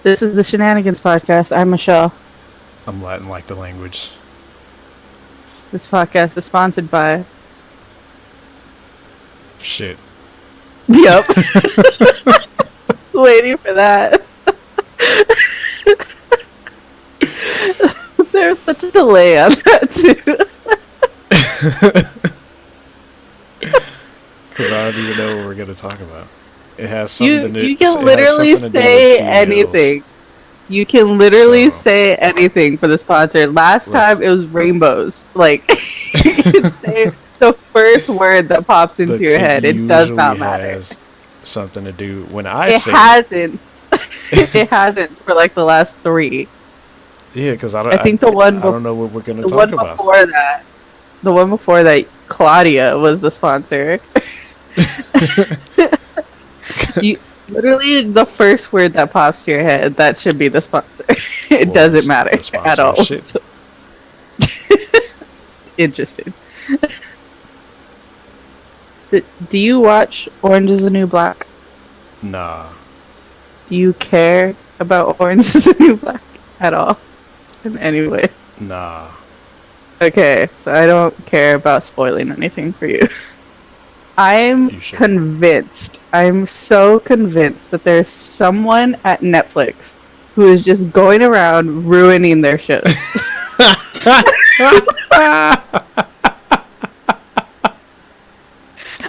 This is the Shenanigans podcast. I'm Michelle. I'm Latin like the language. This podcast is sponsored by. Shit. Yep. Waiting for that. There's such a delay on that too. Because I don't even know what we're going to talk about. It has something to do. You can literally say anything. You can literally say anything for the sponsor. Last time it was rainbows. Like, you can say the first word that pops into your head. It does not matter. Has something to do when I say it. Hasn't. It hasn't for like the last 3. Yeah, because I don't know what we're going to talk about. The one before that, Claudia was the sponsor. Literally, the first word that pops to your head, that should be the sponsor. It doesn't matter at all. Interesting. So, do you watch Orange is the New Black? Nah. Do you care about Orange is the New Black at all? In any way? Nah. Okay, so I don't care about spoiling anything for you. I'm convinced. I'm so convinced that there's someone at Netflix who is just going around ruining their shows.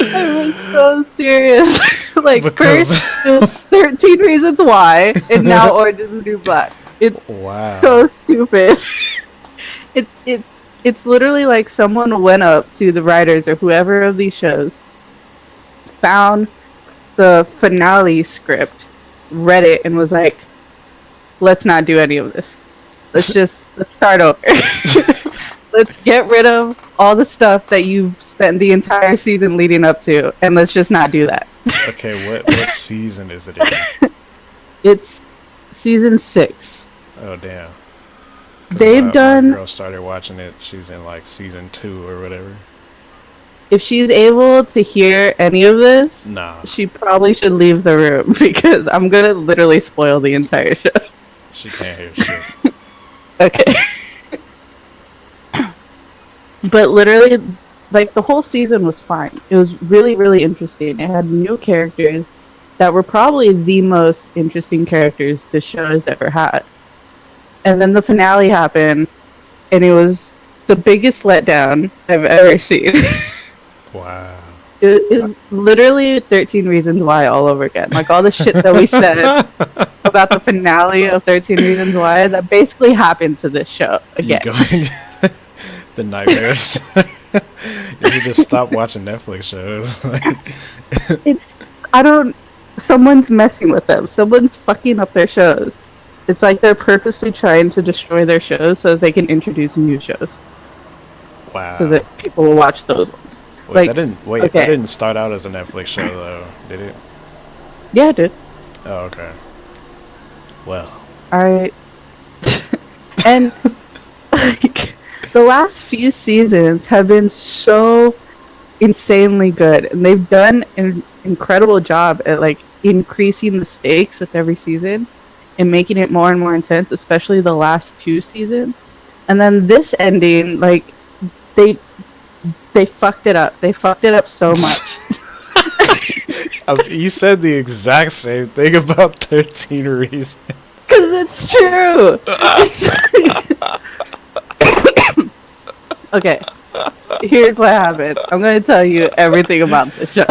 I'm so serious. Like, first it was 13 Reasons Why, and now Orange is the New Black. It's so stupid. It's literally like someone went up to the writers or whoever of these shows, found the finale script, read it, and was like, let's not do any of this. Let's start over. Let's get rid of all the stuff that you've spent the entire season leading up to, and let's just not do that. Okay, what season is it in? It's season 6. Oh, damn. They've done... My girl started watching it. She's in, like, season 2 or whatever. If she's able to hear any of this, she probably should leave the room, because I'm gonna literally spoil the entire show. She can't hear shit. Okay. But literally, like, the whole season was fine. It was really, really interesting. It had new characters that were probably the most interesting characters the show has ever had. And then the finale happened, and it was the biggest letdown I've ever seen. Wow. It was literally 13 Reasons Why all over again. Like, all the shit that we said about the finale of 13 Reasons Why, that basically happened to this show again. The nightmares. You should just stop watching Netflix shows. Someone's messing with them. Someone's fucking up their shows. It's like they're purposely trying to destroy their shows so that they can introduce new shows. Wow. So that people will watch those ones. That didn't start out as a Netflix show, though, did it? Yeah, it did. Oh, okay. Well. And, like, the last few seasons have been so insanely good, and they've done an incredible job at, like, increasing the stakes with every season and making it more and more intense, especially the last 2 seasons. And then this ending, like, they fucked it up. They fucked it up so much. You said the exact same thing about 13 Reasons. Because it's true. Okay. Here's what happened. I'm going to tell you everything about the show.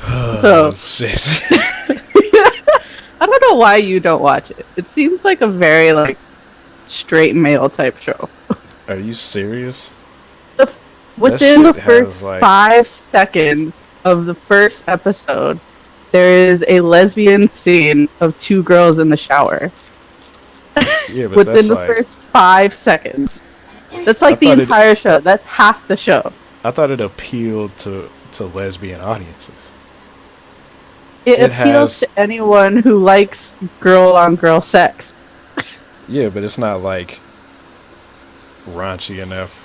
Oh, shit. I don't know why you don't watch it. It seems like a very, like, straight male type show. Are you serious? Within the first 5 seconds of the first episode, there is a lesbian scene of 2 girls in the shower. Yeah, but within the first 5 seconds. That's like the entire show. That's half the show. I thought it appealed to lesbian audiences. It appeals to anyone who likes girl-on-girl sex. Yeah, but it's not, like, raunchy enough.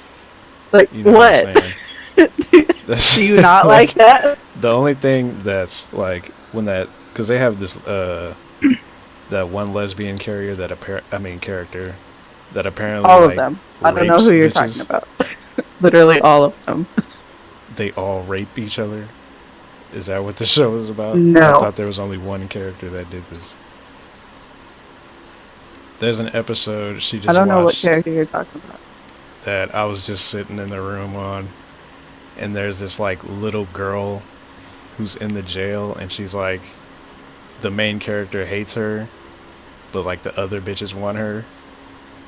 Like, you know what? Do you not like that? The only thing that's, like, when that... Because they have this That one lesbian carrier that character that apparently All of like them. I don't know rapes who you're talking bitches. about. Literally all of them. They all rape each other. Is that what the show is about? I No. thought there was only one character that did this. There's an episode she I just don't know what watched character you're talking about. that I was just sitting in the room on, and there's this like little girl who's in the jail, and she's like, the main character hates her, but like the other bitches want her.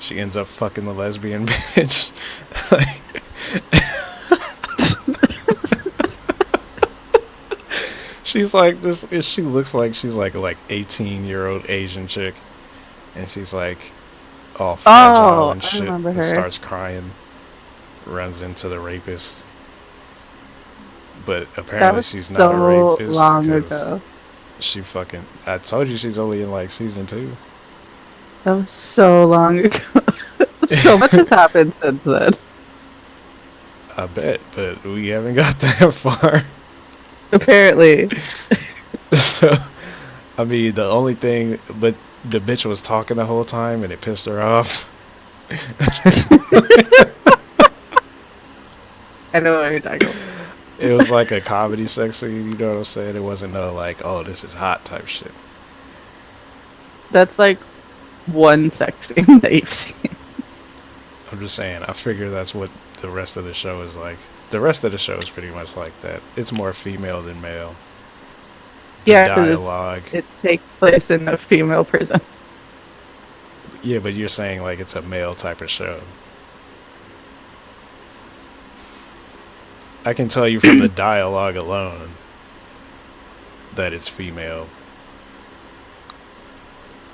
She ends up fucking the lesbian bitch. Like, she's like this. She looks like she's like 18-year-old Asian chick, and she's like all fragile Oh, and I shit, remember and her. starts crying, runs into the rapist. But That apparently was she's not a so rapist long because ago. she fucking. I told you she's only in like season 2. That was so long ago. So much has happened since then. I bet, but we haven't got that far. Apparently. So, I mean, the only thing, but the bitch was talking the whole time and it pissed her off. I know what you're talking about. It was like a comedy sex scene, you know what I'm saying? It wasn't no like, oh, this is hot type shit. That's like one sex scene that you've seen. I'm just saying, I figure that's what the rest of the show is like. The rest of the show is pretty much like that. It's more female than male. The Yeah, because dialogue. it takes place in a female prison. Yeah, but you're saying like it's a male type of show. I can tell you from the dialogue alone that it's female.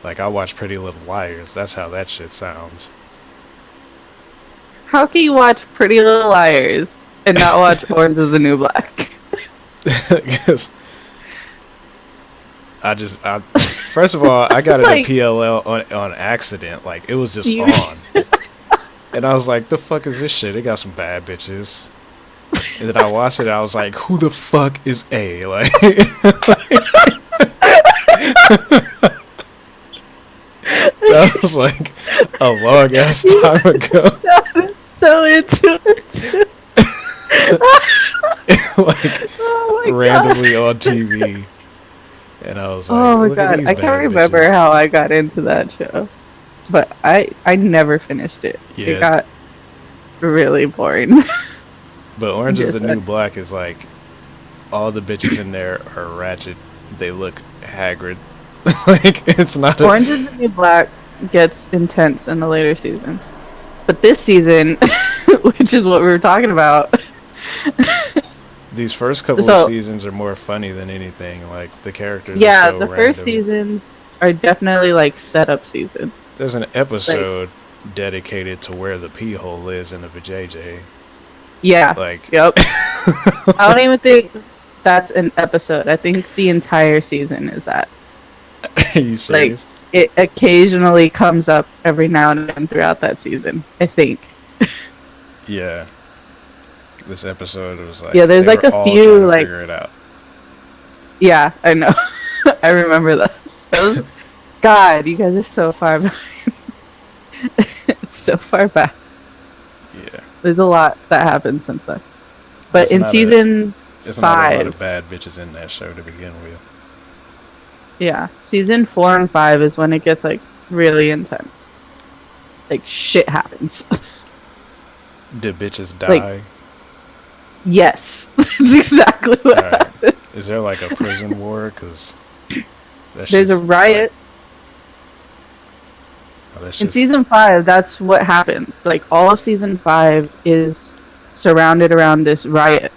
Like, I watch Pretty Little Liars. That's how that shit sounds. How can you watch Pretty Little Liars and not watch Orange is the New Black? Because first of all, I got it Like, a PLL on accident. Like, it was just You- on. And I was like, the fuck is this shit? It got some bad bitches. And then I watched it, I was like, who the fuck is A? Like, that was like a long ass time ago. so into it. Like, Oh my god. randomly on TV. And I was like, Oh my look at god. these I can't bad remember bitches. how I got into that show. But I never finished it. Yeah. It got really boring. But Orange is Just the New Black is like, all the bitches in there are ratchet. They look haggard. Like, it's not Orange is the New Black gets intense in the later seasons. But this season, which is what we were talking about, These first couple So- of seasons are more funny than anything. Like, the characters yeah, are so the first random. seasons are definitely like setup season. There's an episode dedicated to where the pee hole is in the vajayjay. Yeah. Like, Yep. I don't even think that's an episode. I think the entire season is that. are you serious? It occasionally comes up every now and then throughout that season, I think. Yeah. This episode was like, Yeah, there's they like were a all few, trying to like- figure it out. Yeah, I know. I remember that. God, you guys are so far behind. It's so far back. Yeah. There's a lot that happened since then. But It's in not season There's not a lot 5, of bad bitches in that show to begin with. yeah, season 4 and 5 is when it gets like really intense. Like shit happens. Did bitches die? Like, yes, that's exactly what Alright. happened. Is there like a prison war? Because There's a riot. In Just, season 5, that's what happens. Like, all of season 5 is surrounded around this riot.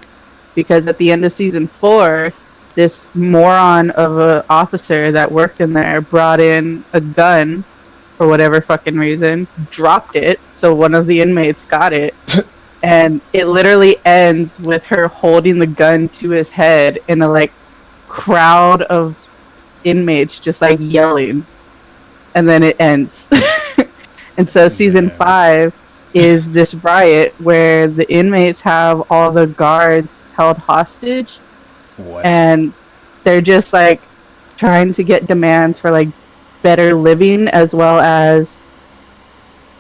Because at the end of season 4, this moron of a officer that worked in there brought in a gun for whatever fucking reason, dropped it, so one of the inmates got it, and it literally ends with her holding the gun to his head in a, like, crowd of inmates just, like, yelling. And then it ends. And so season Man. 5 is this riot where the inmates have all the guards held hostage, what? and they're just like trying to get demands for like better living as well as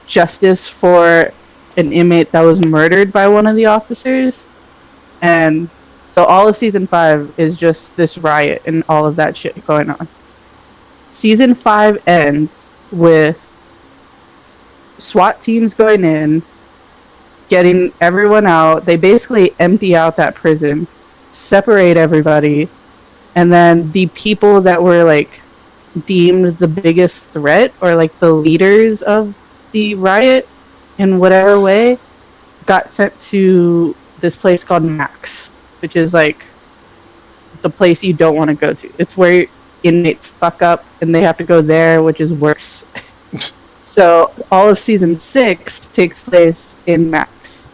justice for an inmate that was murdered by one of the officers. And so all of season 5 is just this riot and all of that shit going on. Season 5 ends with SWAT teams going in, getting everyone out. They basically empty out that prison, separate everybody, and then the people that were like deemed the biggest threat or like the leaders of the riot in whatever way got sent to this place called Max, which is like the place you don't want to go to. It's where inmates fuck up and they have to go there, which is worse. So all of season 6 takes place in Max.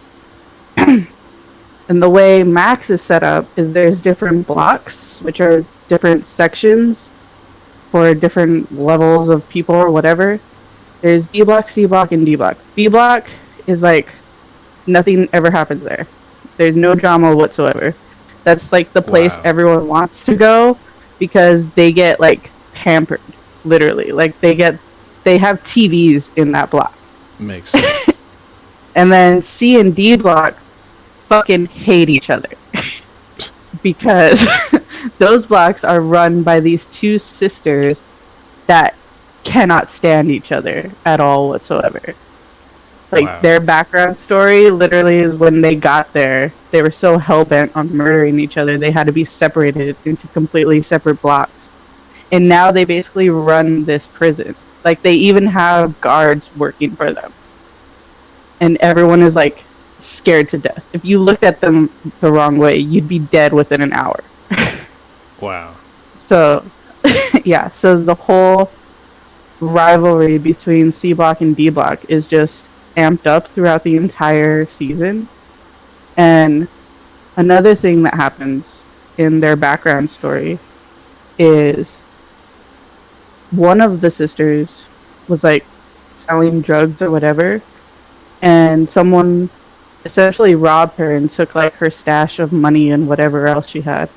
And the way Max is set up is there's different blocks, which are different sections for different levels of people or whatever. There's B block, C block, and D block. B block is like nothing ever happens there. There's no drama whatsoever. That's like the place everyone wants to go because they get like pampered, literally. Like they have TVs in that block. Makes sense. And then C and D block fucking hate each other because those blocks are run by these two sisters that cannot stand each other at all whatsoever. Like their background story literally is when they got there, they were so hell-bent on murdering each other, they had to be separated into completely separate blocks. And now they basically run this prison. Like they even have guards working for them. And everyone is like scared to death. If you looked at them the wrong way, you'd be dead within an hour. Wow. So, yeah, so the whole rivalry between C block and D block is just amped up throughout the entire season. And another thing that happens in their background story is one of the sisters was like selling drugs or whatever, and someone essentially robbed her and took like her stash of money and whatever else she had.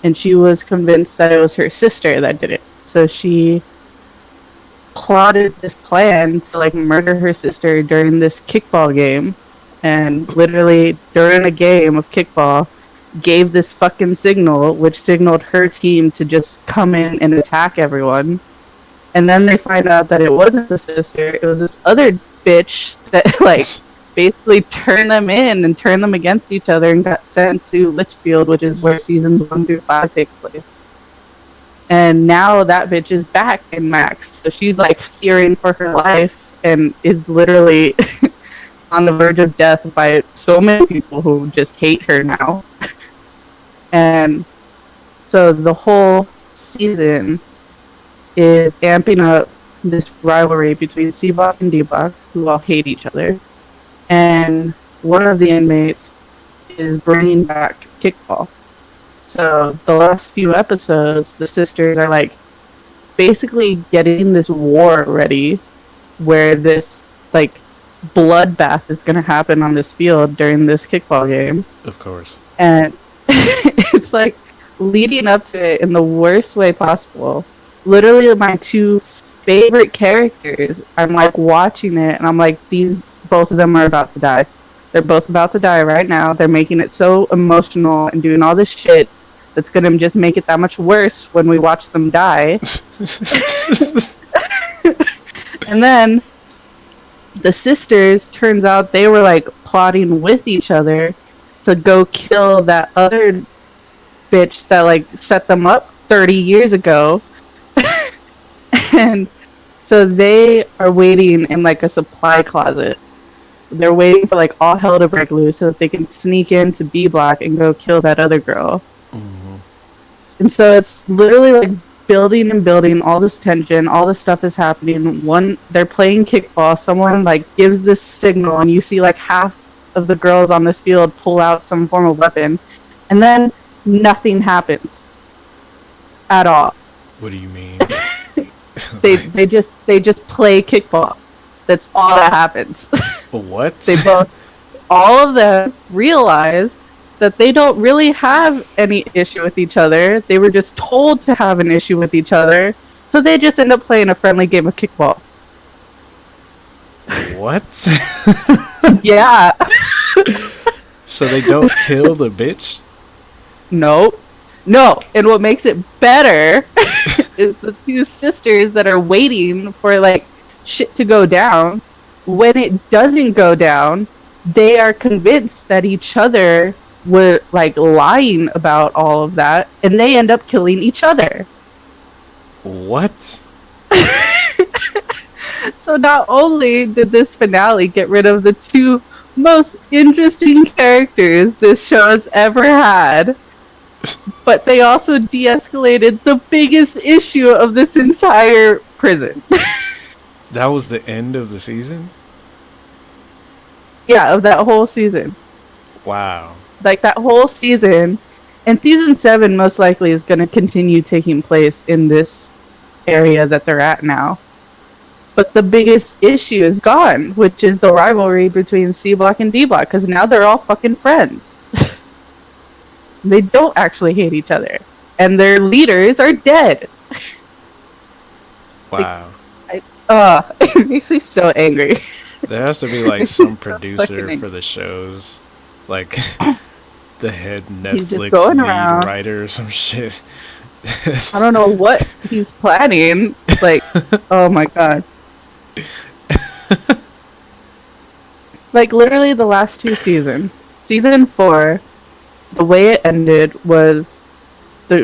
And she was convinced that it was her sister that did it. So she plotted this plan to like murder her sister during this kickball game, and literally during a game of kickball gave this fucking signal which signaled her team to just come in and attack everyone. And then they find out that it wasn't the sister, it was this other bitch that like basically turned them in and turned them against each other and got sent to Litchfield, which is where seasons 1 through 5 takes place. And now that bitch is back in Max. So she's like fearing for her life and is literally on the verge of death by so many people who just hate her now. And so the whole season is amping up this rivalry between C block and D block, who all hate each other. And one of the inmates is bringing back kickball. So the last few episodes, the sisters are like basically getting this war ready where this like bloodbath is going to happen on this field during this kickball game. Of course. And it's like leading up to it in the worst way possible. Literally my two favorite characters, I'm like watching it and I'm like, both of them are about to die. They're both about to die right now. They're making it so emotional and doing all this shit that's gonna just make it that much worse when we watch them die. And then the sisters, turns out they were like plotting with each other to go kill that other bitch that like set them up 30 years ago. And so they are waiting in like a supply closet. They're waiting for like all hell to break loose so that they can sneak into B block and go kill that other girl. Mm-hmm. And so it's literally like building and building, all this tension, all this stuff is happening. They're playing kickball, someone like gives this signal and you see like half of the girls on this field pull out some form of weapon, and then nothing happens at all. What do you mean? they just play kickball. That's all that happens. What? All of them realize that they don't really have any issue with each other. They were just told to have an issue with each other, So they just end up playing a friendly game of kickball. What? Yeah. So they don't kill the bitch? No. No. And what makes it better is the two sisters that are waiting for like shit to go down. When it doesn't go down, they are convinced that each other were like lying about all of that, and they end up killing each other. What? So not only did this finale get rid of the two most interesting characters this show has ever had, but they also de-escalated the biggest issue of this entire prison. That was the end of the season? Yeah, of that whole season. Wow. Like that whole season. And season 7 most likely is going to continue taking place in this area that they're at now. But the biggest issue is gone, which is the rivalry between C Block and D Block, because now they're all fucking friends. They don't actually hate each other. And their leaders are dead. Wow. It makes me so angry. There has to be like some So producer fucking for the shows. Like the head He's just Netflix going lead around. writer or some shit. I don't know what he's planning. Like, oh my god. Like, literally the last two seasons. Season 4, the way it ended was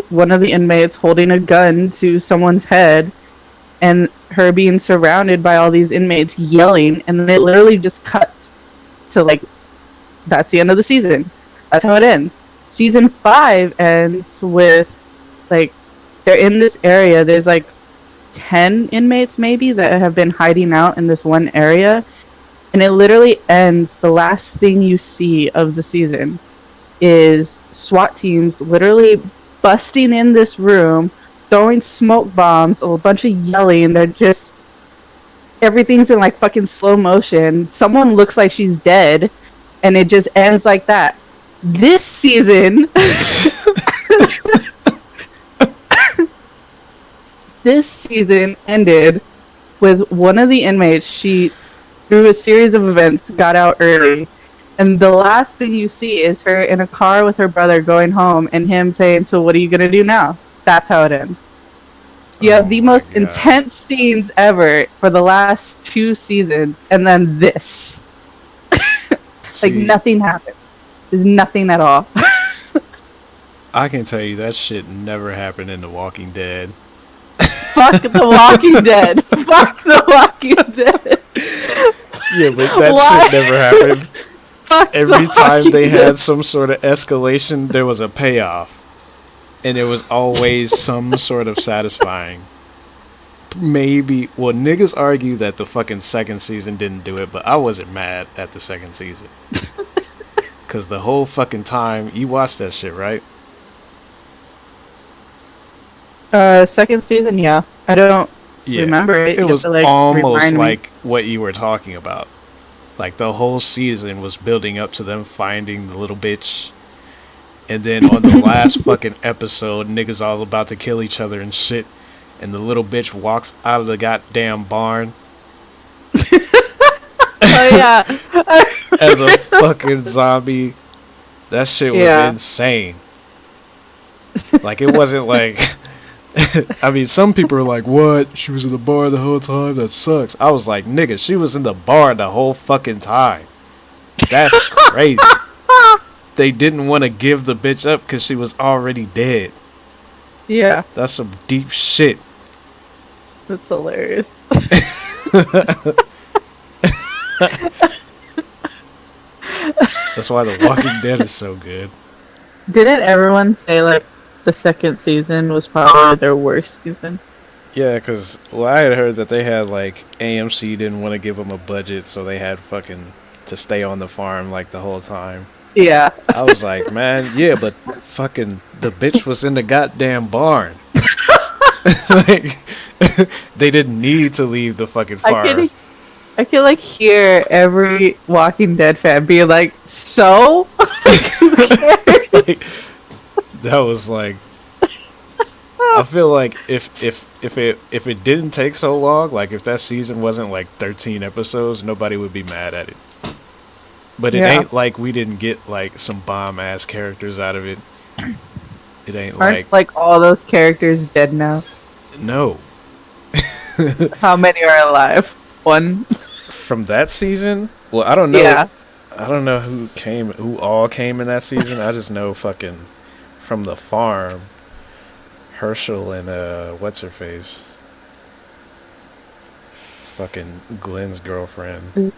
one of the inmates holding a gun to someone's head and her being surrounded by all these inmates yelling, and then it literally just cuts to, like, that's the end of the season. That's how it ends. Season 5 ends with, like, they're in this area. There's, like, 10 inmates, maybe, that have been hiding out in this one area. And it literally ends, the last thing you see of the season is SWAT teams literally busting in this room, throwing smoke bombs, a bunch of yelling. They're just, everything's in like fucking slow motion. Someone looks like she's dead, and it just ends like that. This season, this season ended with one of the inmates, she, through a series of events, got out early. And the last thing you see is her in a car with her brother going home, and him saying, "So what are you going to do now?" That's how it ends. You have the most intense scenes ever for the last 2 seasons, and then this. Like, nothing happened. There's nothing at all. I can tell you that shit never happened in The Walking Dead. Fuck The Walking Dead. Fuck The Walking Dead. Yeah, but that shit never happened. Fuck Every The time Walking they Dead. had some sort of escalation, there was a payoff. And it was always some sort of satisfying. Maybe, well, niggas argue that the fucking second season didn't do it, but I wasn't mad at the second season. Because the whole fucking time, you watched that shit, right? Second season, yeah. I don't remember it. It was to, like, almost remind me. like what you were talking about. Like the whole season was building up to them finding the little bitch. And then on the last fucking episode, niggas all about to kill each other and shit. And the little bitch walks out of the goddamn barn. Oh, yeah. As a fucking zombie. That shit was insane. Like, it wasn't like... I mean, some people are like, what? She was in the bar the whole time? That sucks. I was like, nigga, she was in the bar the whole fucking time. That's crazy. They didn't want to give the bitch up because she was already dead. Yeah. That's some deep shit. That's hilarious. That's why The Walking Dead is so good. Didn't everyone say, like, the second season was probably their worst season? Yeah, because, well, I had heard that they had, like, AMC didn't want to give them a budget, so they had fucking to stay on the farm, like, the whole time. Yeah. I was like, man, yeah, but fucking the bitch was in the goddamn barn. Like, they didn't need to leave the fucking farm. I can like hear every Walking Dead fan be like, so? Like, that was like, I feel like if if it didn't take so long, like if that season wasn't like 13 episodes, nobody would be mad at it. But it Yeah. ain't like we didn't get like some bomb ass characters out of it. It ain't Aren't like all those characters dead now? no. How many are alive? One. From that season? Well, I don't know. Yeah. I don't know who all came in that season. I just know fucking from the farm, Herschel and what's her face? Fucking Glenn's girlfriend.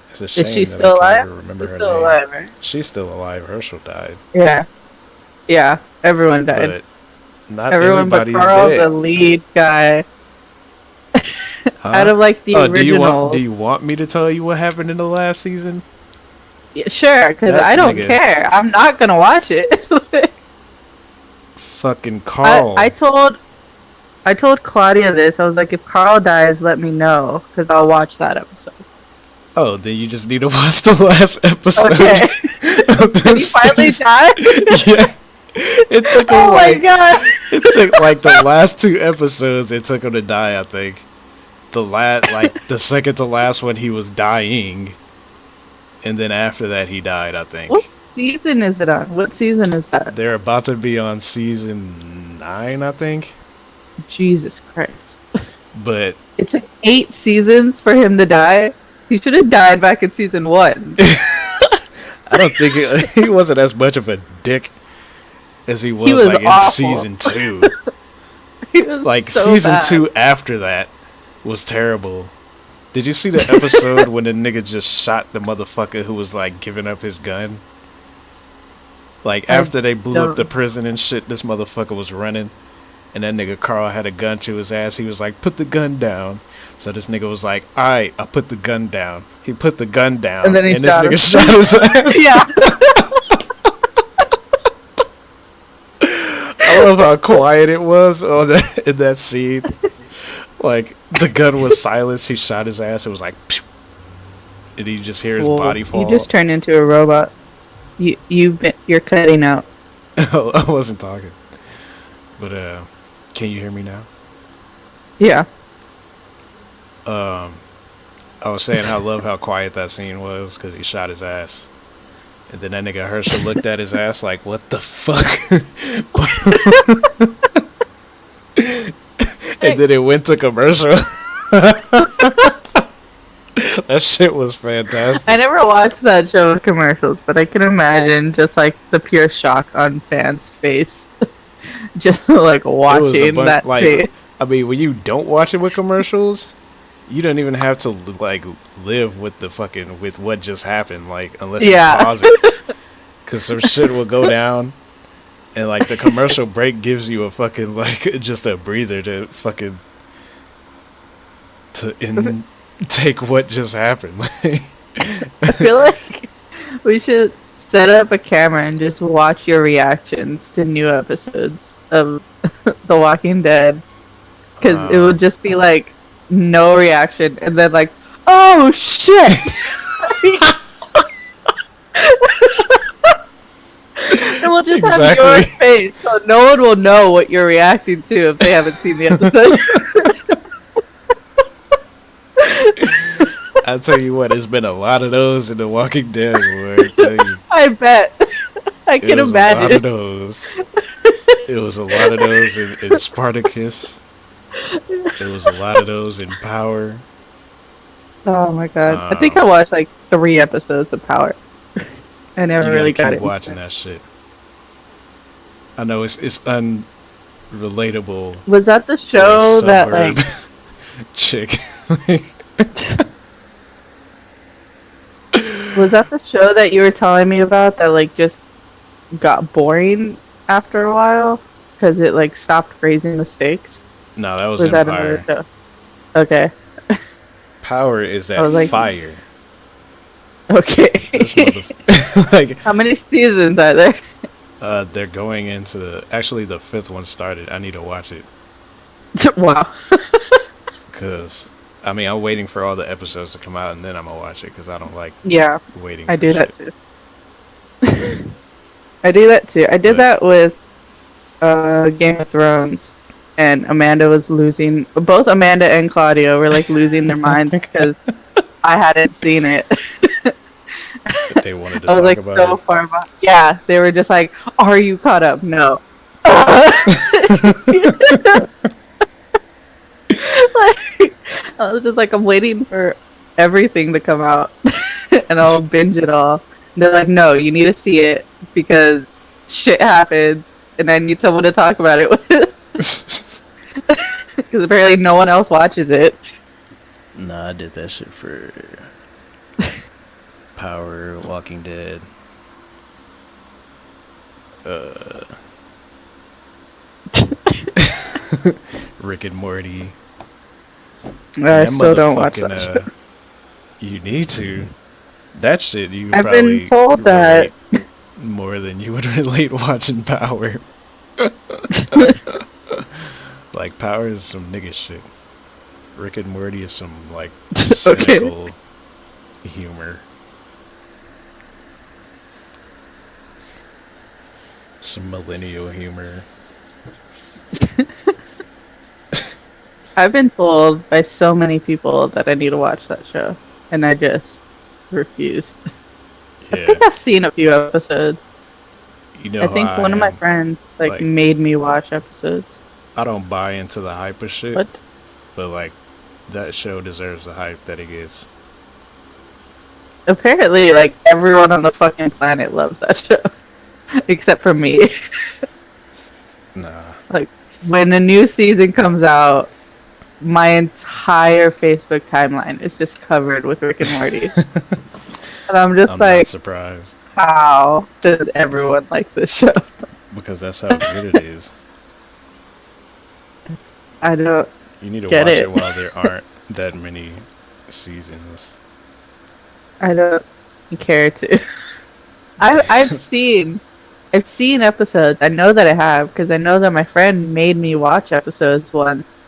It's a shame Is she that still I alive? can't even remember She's her still name. alive, right? She's still alive. Herschel died. Yeah. Yeah. Everyone died. But not Everyone but everybody's Carl, dead. the lead guy. Huh? Out of like the original. Do you want me to tell you what happened in the last season? Yeah, sure, because That I don't nigga. care. I'm not gonna watch it. Fucking Carl. I told Claudia this. I was like, if Carl dies, let me know, because I'll watch that episode. Oh, then you just need to watch the last episode. Okay. Of Did he this finally season. die? Yeah. It took him Oh my like god. it took like the last 2 episodes. It took him to die. I think the second to last one he was dying, and then after that he died. I think What season is it on? What season is that? they're about to be on season 9. I think, Jesus Christ. but It took 8 seasons for him to die. He should have died back in season 1. I don't think he wasn't as much of a dick as he was like in awful. season 2. He was Like so season bad. 2 after that was terrible. Did you see the episode when the nigga just shot the motherfucker who was like giving up his gun? Like after they blew up the prison and shit, this motherfucker was running, and that nigga Carl had a gun to his ass. He was like, "Put the gun down." So this nigga was like, "Alright, I put the gun down." He put the gun down, And then he this shot nigga him. shot his ass. Yeah. I love how quiet it was in that scene. Like the gun was silenced. He shot his ass. It was like, pew! And you just hear his body fall. You just turned into a robot. You're cutting out. I wasn't talking. But can you hear me now? Yeah. I was saying I love how quiet that scene was because he shot his ass. And then that nigga Herschel looked at his ass like, what the fuck? And then it went to commercial. That shit was fantastic. I never watched that show with commercials, but I can imagine just like the pure shock on fans' face. Just like watching that scene. I mean, when you don't watch it with commercials, you don't even have to like live with the fucking with what just happened, like unless you pause it, because some shit will go down, and like the commercial break gives you a fucking like just a breather to fucking take what just happened. I feel like we should set up a camera and just watch your reactions to new episodes of The Walking Dead, because it would just be like no reaction and then like, oh shit. And we'll just have your face, so no one will know what you're reacting to if they haven't seen the episode. I'll tell you what, it's been a lot of those in The Walking Dead, boy. I tell you. I bet. I can It was imagine. a lot of those. It was a lot of those in Spartacus. There was a lot of those in Power. Oh my god. I think I watched like 3 episodes of Power. I never really got it. Watching that shit. I know it's unrelatable. Was that the show that like chick? Was that the show that you were telling me about that like just got boring after a while because it like stopped raising the stakes? No, that was that Empire. another show? Okay. Power is at like, fire. Okay. Like, how many seasons are there? they're going into actually the 5th one started. I need to watch it. Wow. Cause I mean I'm waiting for all the episodes to come out and then I'm gonna watch it because I don't like waiting. I do shit. that too. I do that too. I did that with Game of Thrones. and Amanda was losing. Both Amanda and Claudio were like losing their minds because I hadn't seen it. But they wanted to I was talk like about so it. far behind. Yeah, they were just like, "Are you caught up?" No. Like, I was just like, I'm waiting for everything to come out, and I'll binge it all. And they're like, "No, you need to see it because shit happens, and I need someone to talk about it with." Because apparently no one else watches it. Nah, I did that shit for Power, Walking Dead. Rick and Morty. I still don't watch that shit. You need to. That shit you I've been probably told that. relate more than you would relate watching Power. Like, Power is some nigga shit. Rick and Morty is some, like, cynical humor. Some millennial humor. I've been told by so many people that I need to watch that show, and I just refuse. I think Yeah. I've seen a few episodes. You know I how think I one of my am. friends Like, made me watch episodes. I don't buy into the hype of shit, What? but, like, that show deserves the hype that it gets. Apparently, like everyone on the fucking planet loves that show, except for me. Nah. Like when a new season comes out, my entire Facebook timeline is just covered with Rick and Morty, and I'm just I'm not like, surprised. how does everyone like this show? Because that's how good it is. I don't You need to get watch it. it while there aren't that many seasons. I don't care to. I've seen episodes. I know that I have because I know that my friend made me watch episodes once,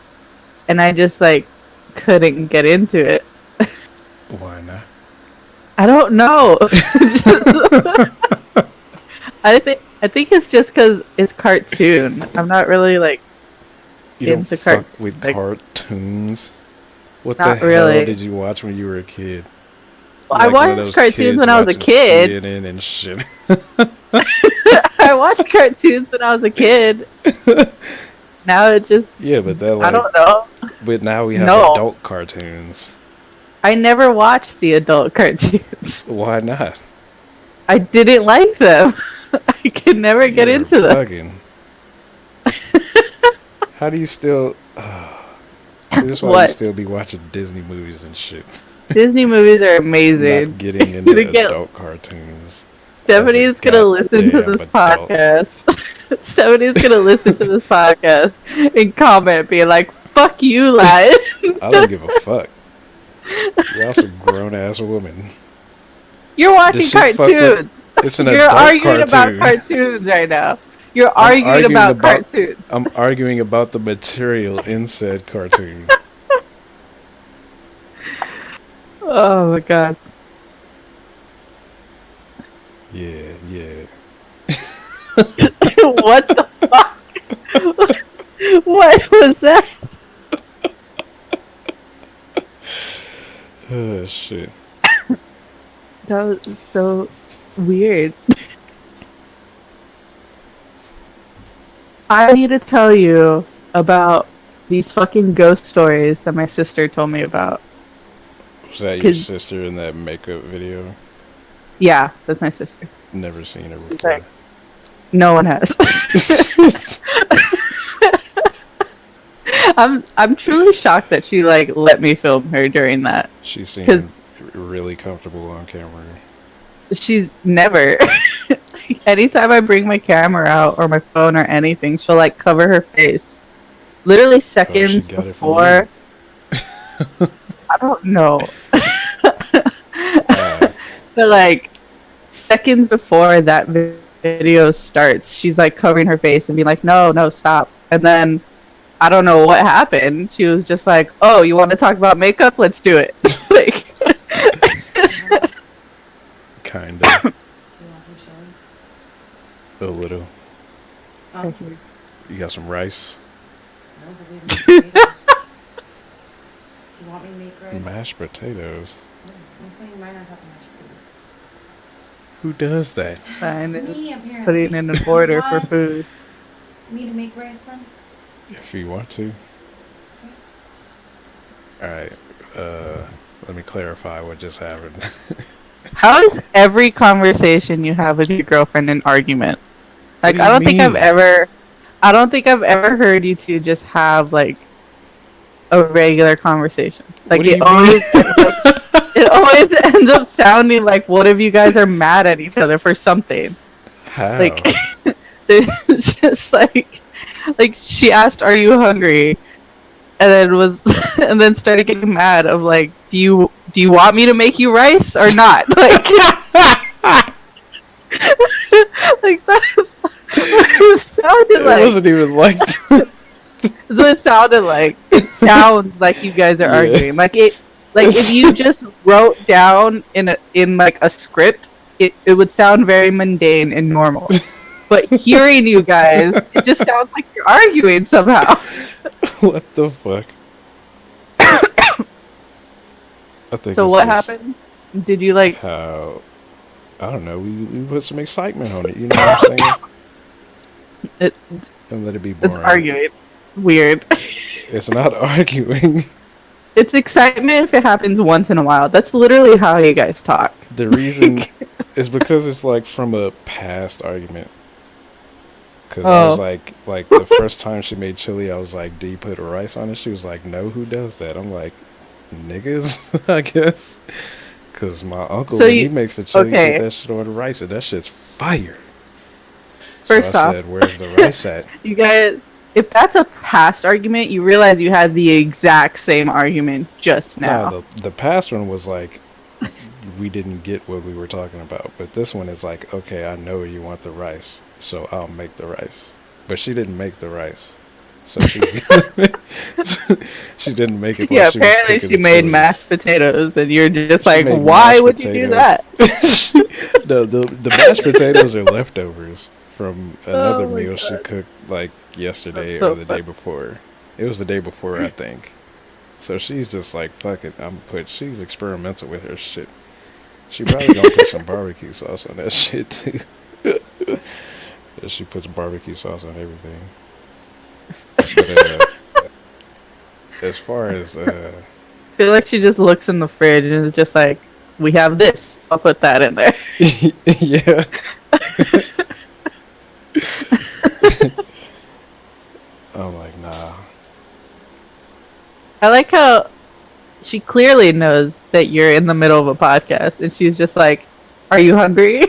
and I just like couldn't get into it. Why not? I don't know. I think it's just because it's cartoon. I'm not really like You don't into fuck cartoons. with Like, cartoons. What the not hell really. did you watch when you were a kid? Well, I Like one of watched those cartoons kids when I was a watching kid. CNN and shit. I watched cartoons when I was a kid. Now it just Yeah, but they're I like, don't know. but now we have No. adult cartoons. I never watched the adult cartoons. Why not? I didn't like them. I could never get You're into them. bugging. How do you still? See, this is why you What? still be watching Disney movies and shit. Disney movies are amazing. Not getting into To get- adult cartoons. Stephanie's As a gonna listen to goddamn this adult. podcast. Stephanie's gonna listen to this podcast and comment, being like, "Fuck you, lad." I don't give a fuck. Y'all some grown ass woman. You're watching Does she fuck with- cartoons. It's an You're adult arguing cartoon. about cartoons right now. You're I'm arguing about cartoons. I'm arguing about the material in said cartoon. Oh my god. Yeah, yeah. What the fuck? What was that? Oh shit. That was so weird. I need to tell you about these fucking ghost stories that my sister told me about. Was that your 'Cause- sister in that makeup video? Yeah, that's my sister. Never seen her She's before. like, no one has. I'm truly shocked that she like let me film her during that. She 'Cause- seemed really comfortable on camera. She's never. Anytime I bring my camera out or my phone or anything, she'll like cover her face. Literally seconds got it from before. I don't know. But like seconds before that video starts, she's like covering her face and being like, "No, no, stop." And then I don't know what happened. She was just like, "Oh, you want to talk about makeup? Let's do it." Like, Kinda. Do you want some chili? A little. Oh, You got some rice? No, but we have mashed potatoes. Do you want me to make rice? Mashed potatoes. Oh, I'm putting mine on top of mashed potatoes. Who does that? Fine, is Me, apparently. putting in an order for Want food. me to make rice then? If you want to. All right. Let me clarify what just happened. How is every conversation you have with your girlfriend an argument? Like, What do you mean? I don't think I've ever heard you two just have like a regular conversation. Like What do you it always ends up sounding like one of you guys are mad at each other for something. How? Like, it's just like she asked, "Are you hungry?" And then and then started getting mad of like, do you want me to make you rice or not? Like, like that's it sounded it like. wasn't even like that. That's what it sounded like. It sounds like you guys are Yeah. arguing. Like if you just wrote down in like a script, it would sound very mundane and normal. But hearing you guys, it just sounds like you're arguing somehow. What the fuck? I think So it's what just happened? Did you like? How? I don't know. We put some excitement on it. You know what I'm saying? It, And let it be it's boring. arguing. Weird. It's not arguing. It's excitement if it happens once in a while. That's literally how you guys talk. The reason is because it's like from a past argument. Because I was Oh. like the first time she made chili, I was like, "Do you put rice on it?" She was like, "No, who does that?" I'm like, "Niggas, I guess." Because my uncle, So when you- he makes the chili, okay. put that shit on the rice, and that shit's fire. First so I off- said, "Where's the rice at?" You guys, if that's a past argument, you realize you had the exact same argument just now. No, the past one was like, we didn't get what we were talking about. But this one is like, okay, I know you want the rice, so I'll make the rice. But she didn't make the rice. So she she didn't make it while Yeah, she was apparently cooking she the made chili. mashed potatoes, and you're just She like, made why mashed would you do potatoes. that? No, the mashed potatoes are leftovers from another Oh my meal she God. cooked like yesterday That's so or the day funny. before. It was the day before, I think. So she's just like, fuck it, she's experimental with her shit. She probably gonna put some barbecue sauce on that shit too. She puts barbecue sauce on everything. But as far as I feel like she just looks in the fridge and is just like, we have this. I'll put that in there. yeah. I'm like, nah. I like how she clearly knows that you're in the middle of a podcast, and she's just like, are you hungry?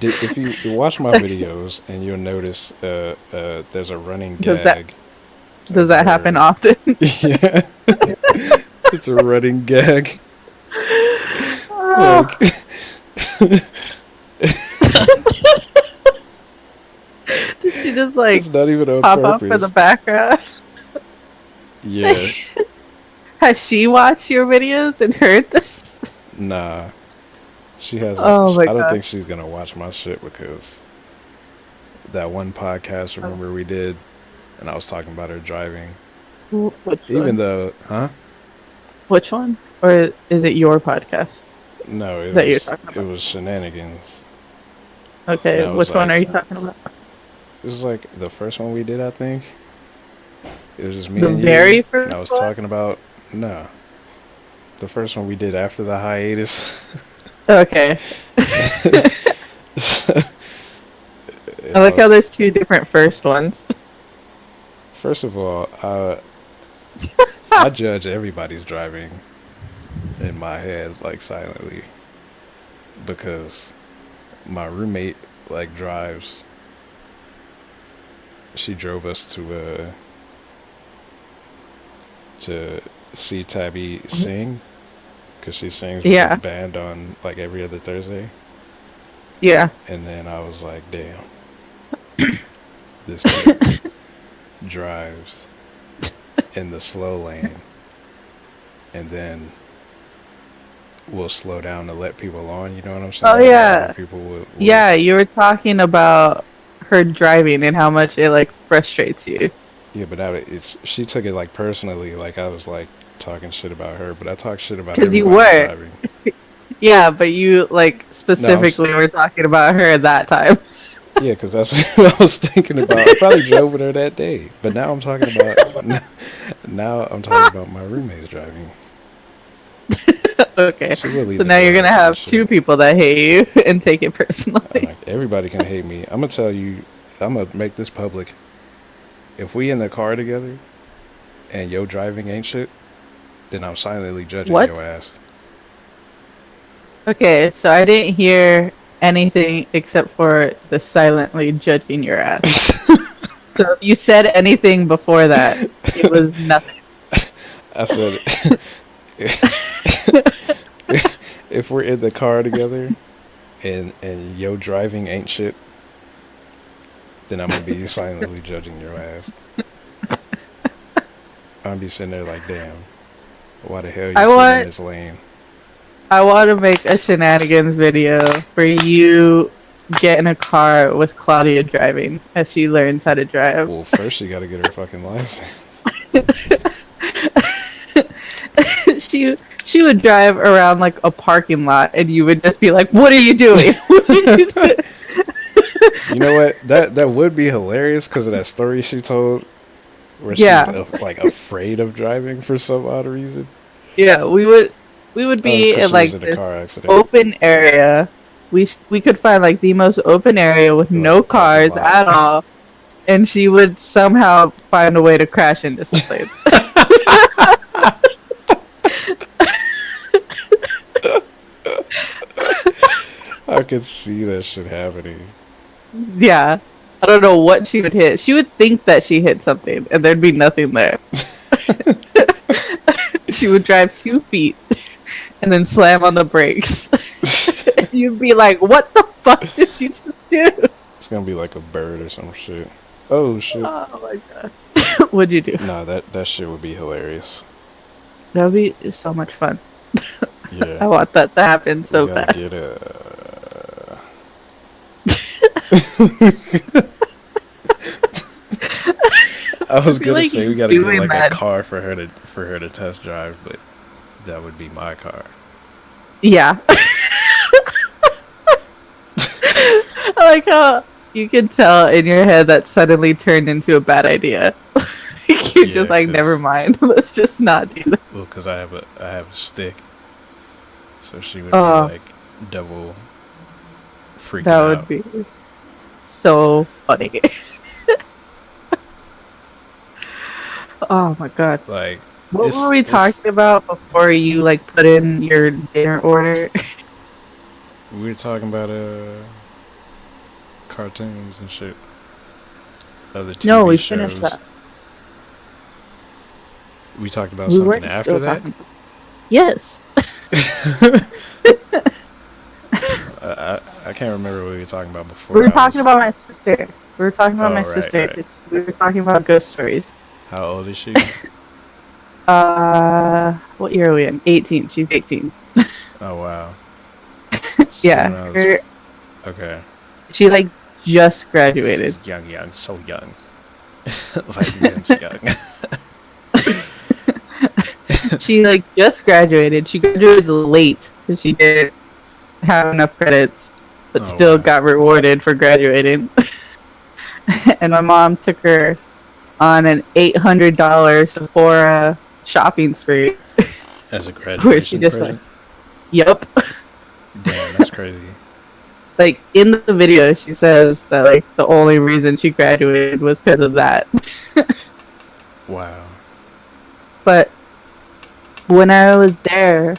If you watch my videos and you'll notice there's a running Does gag. Does that happen often? Yeah. It's a running gag. Oh. Like, Does she just like it's not even on pop up for purpose. the background? Yeah. Has she watched your videos and heard this? Nah. She hasn't. Oh my I don't God. think she's gonna watch my shit because that one podcast, remember we did, and I was talking about her driving. Which Even one? though, huh? Which one? Or is it your podcast? No, it That you're was talking it about. was Shenanigans. Okay, No, it was which one like- are you talking about? This was like the first one we did, I think. It was just me The and you. very And first I was one? talking about the first one we did after the hiatus. Okay. So, I like how there's two different first ones. First of all, I judge everybody's driving in my head like silently because my roommate like drives. She drove us to see Tabby sing because she sings with Yeah. a band on like every other Thursday. Yeah. And then I was like, damn, this kid drives in the slow lane and then will slow down to let people on, you know what I'm saying? Oh, Like, yeah. other people would, Yeah, you were talking about her driving and how much it like frustrates you. Yeah, but now she took it like personally, like I was like talking shit about her, but I talk shit about Because you everybody were. driving. Yeah, but you like No, specifically were talking about her at that time. yeah, because that's what I was thinking about. I probably drove with her that day, but now I'm talking about now I'm talking about my roommates driving. Okay. She will leave So the now door you're gonna open and have two shit. people that hate you and take it I'm personally. like, everybody can hate me. I'm gonna tell you, I'm gonna make this public. If we in the car together and your driving ain't shit, then I'm silently judging What? your ass. Okay, so I didn't hear anything except for the silently judging your ass. So if you said anything before that, it was nothing. I said, if we're in the car together and your driving ain't shit, then I'm gonna be silently judging your ass. I'm gonna be sitting there like, damn, why the hell you I sitting in want this lane? I want to make a Shenanigans video for you get in a car with Claudia driving as she learns how to drive. Well, first you gotta get her fucking license. she would drive around like a parking lot and you would just be like, "What are you doing?" You know what? That would be hilarious because of that story she told, where she's Yeah. like afraid of driving for some odd reason. Yeah, we would Oh, it's be because in she was like in a this car accident, open area. We could find like the most open area with like no a parking cars lot. at all, and she would somehow find a way to crash into something. I could see that shit happening. Yeah. I don't know what she would hit. She would think that she hit something and there'd be nothing there. She would drive 2 feet and then slam on the brakes. And you'd be like, what the fuck did you just do? It's gonna be like a bird or some shit. Oh shit. Oh my god. What'd you do? Nah, that shit would be hilarious. That would be so much fun. I Yeah. want that to happen We so gotta bad. get a. I was feel gonna like say we you gotta get doing like that. a car for her to test drive, but that would be my car. Yeah. I like how you can tell in your head that suddenly turned into a bad idea. You're Yeah, just like, never 'cause mind. Let's just not do that. well, 'cause I have a stick, so she would be Oh, like double freaking that out. would be so funny. Oh my god. Like What were we talking about before you like put in your dinner order? we were talking about cartoons and shit, other TV No, we shows. finished that. We talked about We something weren't after still that. talking. Yes. I can't remember what we were talking about before. We were talking about my sister. We were talking about Oh, my right, sister. right. 'Cause we were talking about ghost stories. How old is she? What year are we in? 18. She's 18. Oh wow. Yeah. When I was- Her, okay. she like just graduated. Young, so young. Like Vince Young. She like just graduated. She graduated late because she didn't have enough credits, but Oh, still wow. got rewarded for graduating. And my mom took her on an $800 Sephora shopping spree. As a Where she graduation just present. Yup. Damn, that's crazy. Like in the video, she says that like the only reason she graduated was because of that. Wow. But when I was there,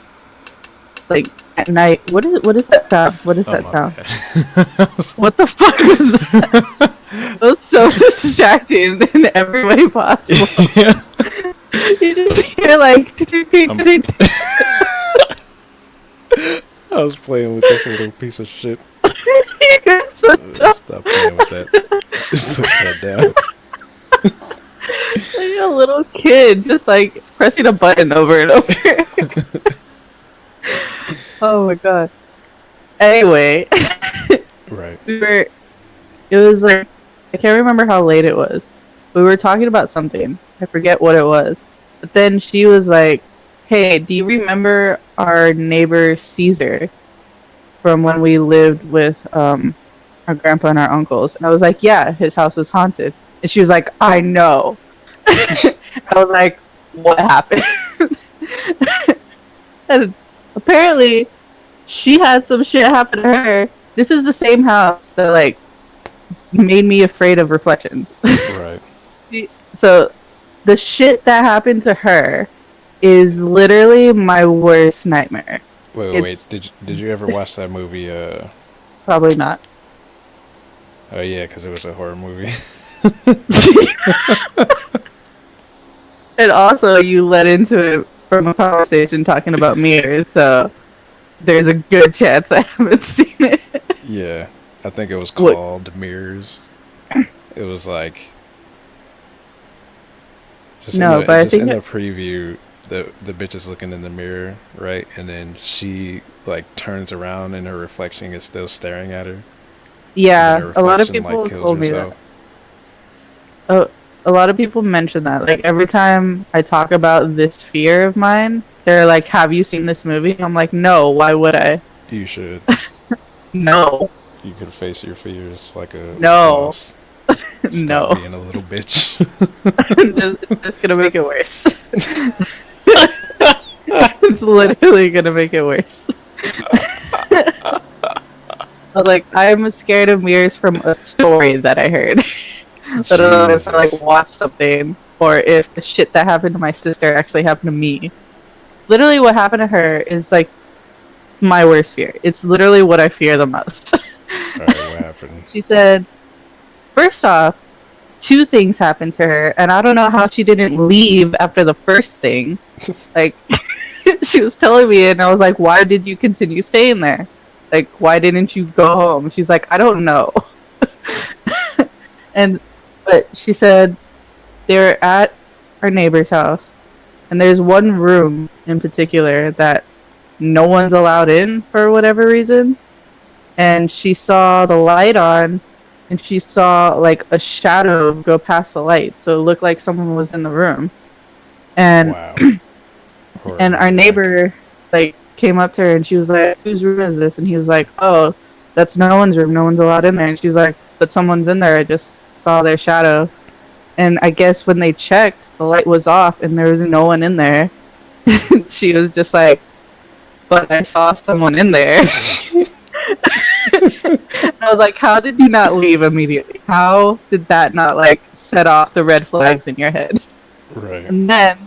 like at night, what is that sound? What is Oh that my sound? bad. What the fuck was that? That was so distracting in every way possible. Yeah. You just hear like I was playing with this little piece of shit. Stop playing with that. Put that down. Like a little kid just like pressing a button over and over. Oh my god. Anyway, Right. it was like, I can't remember how late it was, We were talking about something. I forget what it was. But then she was like, "Hey, do you remember our neighbor Caesar from when we lived with our grandpa and our uncles?" And I was like, "Yeah, his house was haunted." And she was like, "I know." I was like, "What happened?" And apparently, she had some shit happen to her. This is the same house that like made me afraid of reflections. Right. So the shit that happened to her is literally my worst nightmare. Wait. It's Did you ever watch that movie? probably not. Oh yeah, because it was a horror movie. And also, you led into it from a conversation talking about mirrors, so there's a good chance I haven't seen it. Yeah, I think it was What? called Mirrors. It was like No, but I just in think the preview, the bitch is looking in the mirror, right, and then she like turns around and her reflection is still staring at her, and then her yeah, a lot of reflection like people kills told me that. herself. Oh, a lot of people mention that. Like every time I talk about this fear of mine, they're like, "Have you seen this movie?" I'm like, "No. Why would I?" You should. No, You could face your fears like a no, boss. Stop no. being a little bitch. It's gonna make it worse. It's literally gonna make it worse. But, like, I'm scared of mirrors from a story that I heard. Let alone if I like Jesus. watch something or if the shit that happened to my sister actually happened to me. Literally, what happened to her is like my worst fear. It's literally what I fear the most. All right, what happened? She said, first off, two things happened to her, and I don't know how she didn't leave after the first thing. Like, she was telling me, and I was like, why did you continue staying there? Like, why didn't you go home? She's like, I don't know. And, but she said they were at our neighbor's house, and there's one room in particular that no one's allowed in for whatever reason. And she saw the light on, and she saw like a shadow go past the light, so it looked like someone was in the room. And Wow. Horror and our movie like. neighbor like came up to her, and she was like, "Whose room is this?" And he was like, "Oh, that's no one's room. No one's allowed in there." And she's like, "But someone's in there. I just saw their shadow." And I guess when they checked, the light was off, and there was no one in there. She was just like, "But I saw someone in there." I was like, how did you not leave immediately? How did that not like set off the red flags in your head? Right. And then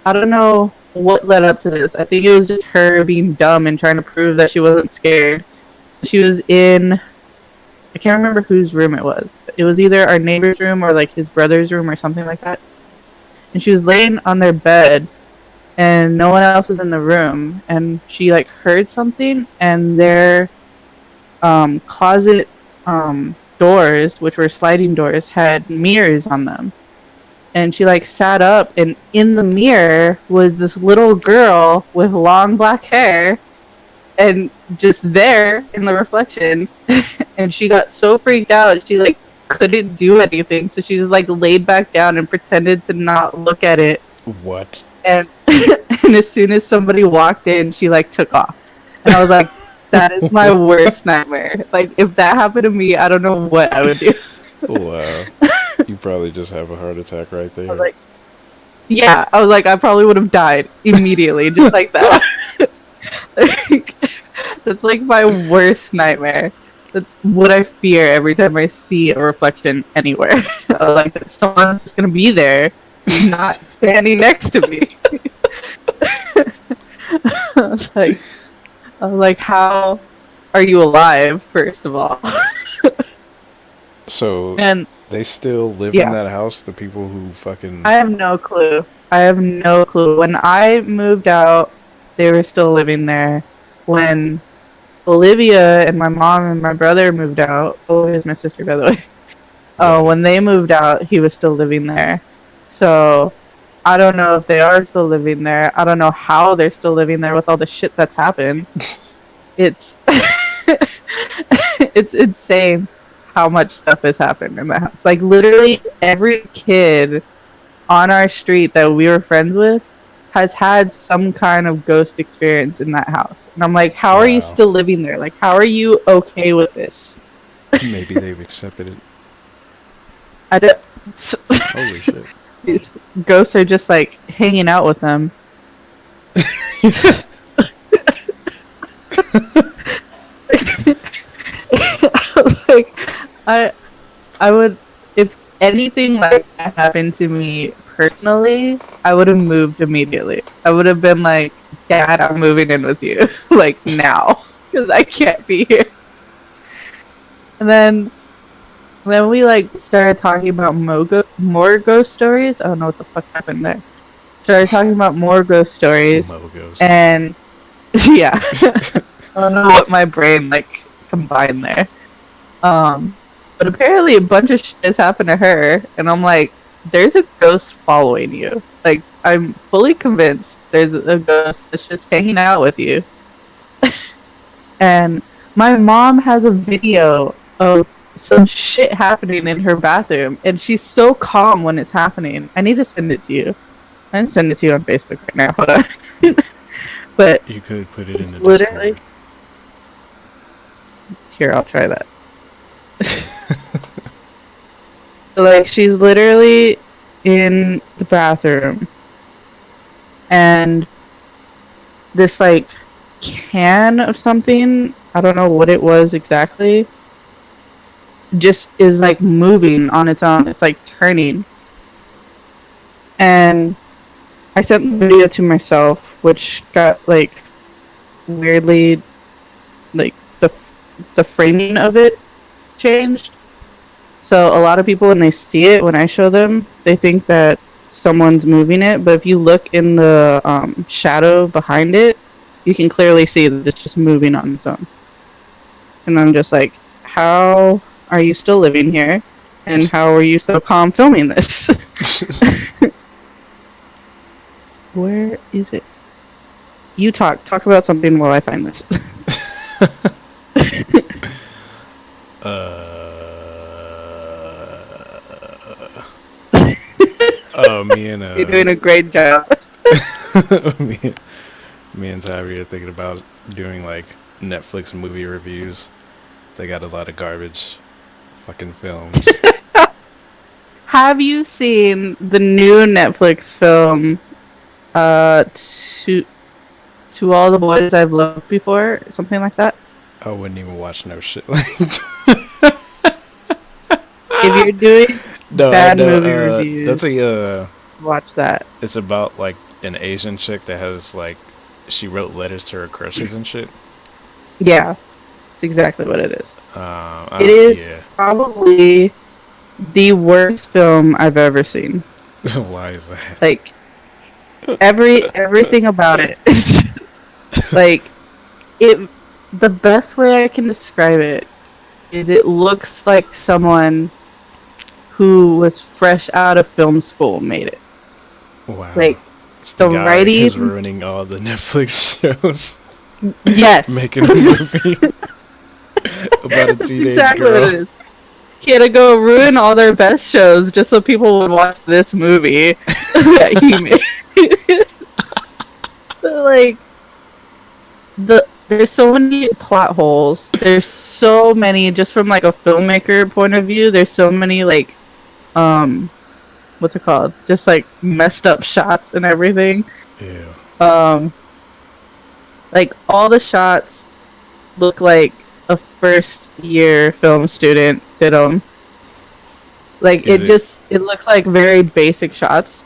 I don't know what led up to this. I think it was just her being dumb and trying to prove that she wasn't scared. So she was in, I can't remember whose room it was. It was either our neighbor's room or like his brother's room or something like that. And she was laying on their bed, and no one else was in the room, and she like heard something, and their closet doors, which were sliding doors, had mirrors on them. And she like sat up, and in the mirror was this little girl with long black hair, and just there in the reflection. And she got so freaked out, she like couldn't do anything, so she just like laid back down and pretended to not look at it. What? And and as soon as somebody walked in, she like took off. And I was like, that is my worst nightmare. Like, if that happened to me, I don't know what I would do. Wow. You probably just have a heart attack right I was there. like, yeah, I was like, I probably would have died immediately, just like that. Like, that's like my worst nightmare. That's what I fear every time I see a reflection anywhere. Like, that someone's just gonna be there, not standing next to me. I was like, how are you alive, first of all? So And they still live in yeah, that house? The people who fucking. I have no clue. I have no clue. When I moved out, they were still living there. When Olivia and my mom and my brother moved out, Olivia's my sister, by the way. Got it. When they moved out, he was still living there. So I don't know if they are still living there. I don't know how they're still living there with all the shit that's happened. It's it's insane. how much stuff has happened in the house. Like literally every kid on our street that we were friends with has had some kind of ghost experience in that house. And I'm like, how are you Wow. still living there? Like, how are you okay with this? Maybe they've accepted it. I don't. Holy shit. These ghosts are just like hanging out with them. Like, I, I would, if anything like that happened to me personally, I would have moved immediately. I would have been like, Dad, I'm moving in with you, like now, because I can't be here. And then we like started talking about more ghost stories. I don't know what the fuck happened there. Started talking about more ghost stories, Mogos. and yeah, I don't know what my brain like combined there. But apparently a bunch of shit has happened to her, and I'm like, there's a ghost following you. Like, I'm fully convinced there's a ghost that's just hanging out with you. And my mom has a video of some shit happening in her bathroom, and she's so calm when it's happening. I need to send it to you. I can send it to you on Facebook right now. Hold on. But You could put it in the literally, Discord. here, I'll try that. Like, she's literally in the bathroom, and this like can of something, I don't know what it was exactly, just is like moving on its own. It's like turning. And I sent the video to myself, which got like weirdly, like the framing of it changed. So a lot of people, when they see it, when I show them, they think that someone's moving it. But if you look in the shadow behind it, you can clearly see that it's just moving on its own. And I'm just like, how are you still living here? And how are you so calm filming this? Where is it? You talk about something while I find this. Oh, me and You're doing a great job. me, me and Tyree are thinking about doing like Netflix movie reviews. They got a lot of garbage fucking films. Have you seen the new Netflix film, to all the boys I've loved before, something like that? I wouldn't even watch no shit like If you're doing no, bad no, movie reviews, that's a watch that. it's about like an Asian chick that has like she wrote letters to her crushes and shit. Yeah, it's exactly what it is. It It is probably the worst film I've ever seen. Why is that? Like, everything about it is just, like, it. The best way I can describe it is it looks like someone who was fresh out of film school made it. Wow. Like, It's the the guy writing. who's ruining all the Netflix shows. Yes, Making a movie about a that's teenage exactly girl. what it is. He had to go ruin all their best shows just so people would watch this movie that he made. So, like, there's so many plot holes. There's so many, just from like a filmmaker point of view, there's so many like what's it called? Just like messed up shots and everything. Ew. Like all the shots look like a first year film student did them. Like it looks like very basic shots.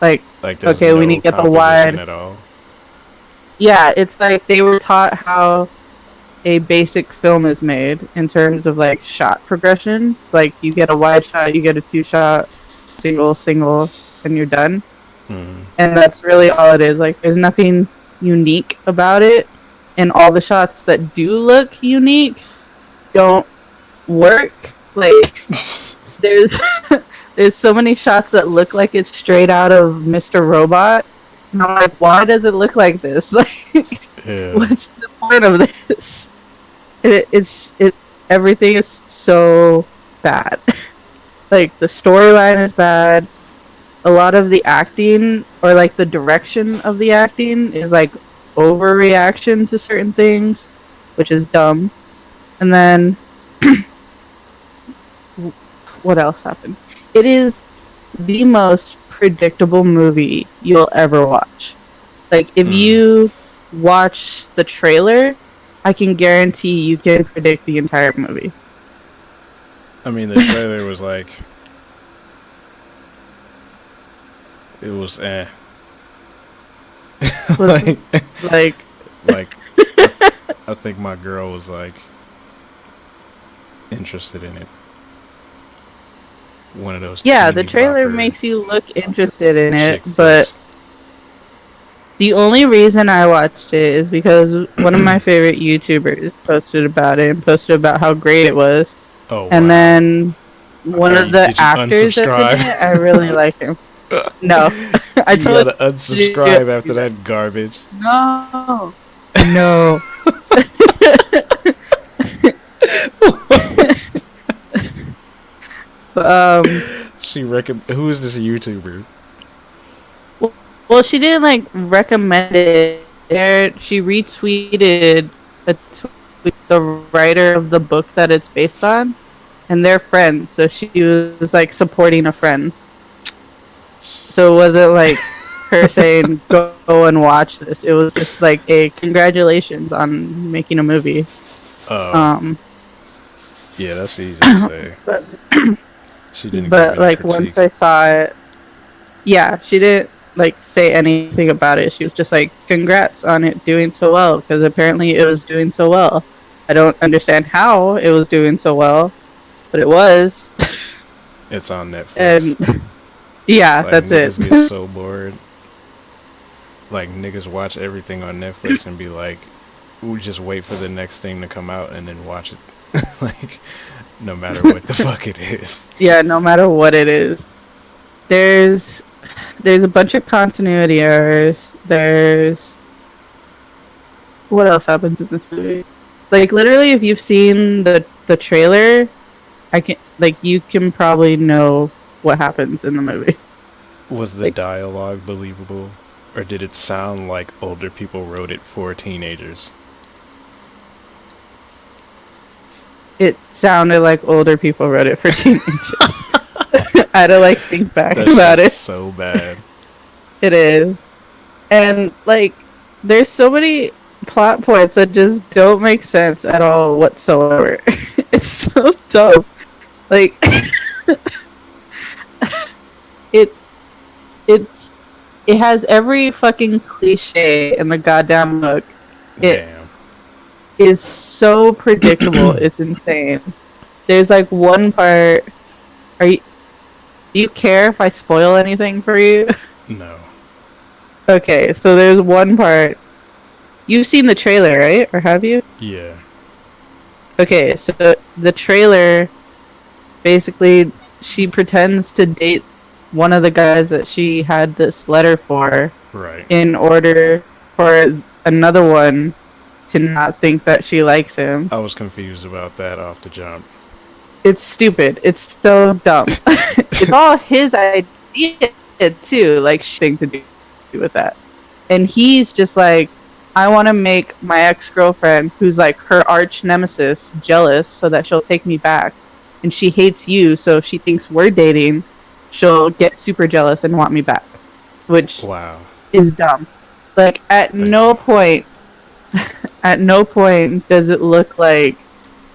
Like there's okay, no we need to get the composition wide. at all. Yeah, it's like they were taught how a basic film is made in terms of like shot progression. It's like you get a wide shot, you get a 2-shot, single, and you're done. Mm. And that's really all it is. Like, there's nothing unique about it, and all the shots that do look unique don't work. Like, there's there's so many shots that look like it's straight out of Mr. Robot, and I'm like, why does it look like this? Like, Yeah. what's the point of this? everything is so bad. Like the storyline is bad. A lot of the acting or like the direction of the acting is like overreaction to certain things, which is dumb. And then what else happened? It is the most predictable movie you'll ever watch. Like if Mm. you watch the trailer, I can guarantee you can predict the entire movie. I mean, the trailer was like, it was Was like, like like I think my girl was like interested in it. One of those yeah, the teeny trailer bopper makes you look interested in it, chick but flicks. the only reason I watched it is because one of my favorite YouTubers posted about it and posted about how great it was. Oh And wow! then one Are of you, the did you actors that's in unsubscribe? it, I really like him. No, I You told gotta you unsubscribe after that garbage. no, no. Who is this YouTuber? Well, she didn't like recommend it. She retweeted a tweet the writer of the book that it's based on, and they're friends. So she was like supporting a friend. So it wasn't like her saying go and watch this. It was just like a congratulations on making a movie. Oh, Um, yeah, that's easy to say. but, She didn't give but any like once critique. I saw it, yeah, she didn't like say anything about it. She was just like, "Congrats on it doing so well," because apparently it was doing so well. I don't understand how it was doing so well, but it was. It's on Netflix. And yeah, Like that's it. niggas get so bored. Like niggas watch everything on Netflix and be like, we just wait for the next thing to come out and then watch it. Like, no matter what the fuck it is. Yeah, no matter what it is, there's a bunch of continuity errors. There's what else happens in this movie? Like literally, if you've seen the trailer, I can like you can probably know what happens in the movie. Was the Like dialogue believable? Or did it sound like older people wrote it for teenagers? it sounded like older people wrote it for teenagers. I had to like think back That about shit's it. so bad. It is, and like there's so many plot points that just don't make sense at all whatsoever. It's so dumb. Like it's it's it has every fucking cliche in the goddamn book. It Damn. is so predictable. It's insane. There's like one part. Are you? Do you care if I spoil anything for you? No. Okay, so there's one part. You've seen the trailer, right? Or have you? Yeah. Okay, so the trailer basically she pretends to date one of the guys that she had this letter for Right. in order for another one to not think that she likes him. I was confused about that off the jump. It's stupid. It's so dumb. It's all his idea too, like thing to do with that. And he's just like, I want to make my ex-girlfriend, who's like her arch nemesis, jealous so that she'll take me back. And she hates you, so if she thinks we're dating, she'll get super jealous and want me back. Which Wow. is dumb. Like at Thank no you. point at no point does it look like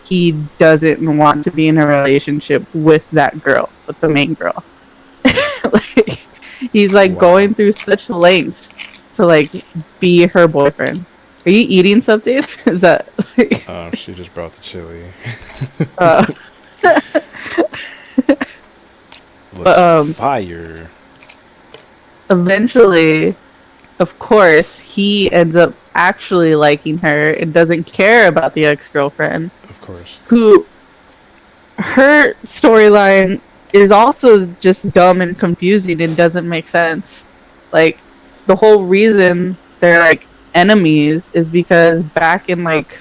he doesn't want to be in a relationship with that girl, with the main girl. Like he's like Wow. going through such lengths to like be her boyfriend. Are you eating something? Is that like, She just brought the chili. uh, Looks fire. eventually, of course, he ends up actually liking her and doesn't care about the ex-girlfriend, Of course. who her storyline is also just dumb and confusing and doesn't make sense. Like the whole reason they're like enemies is because back in like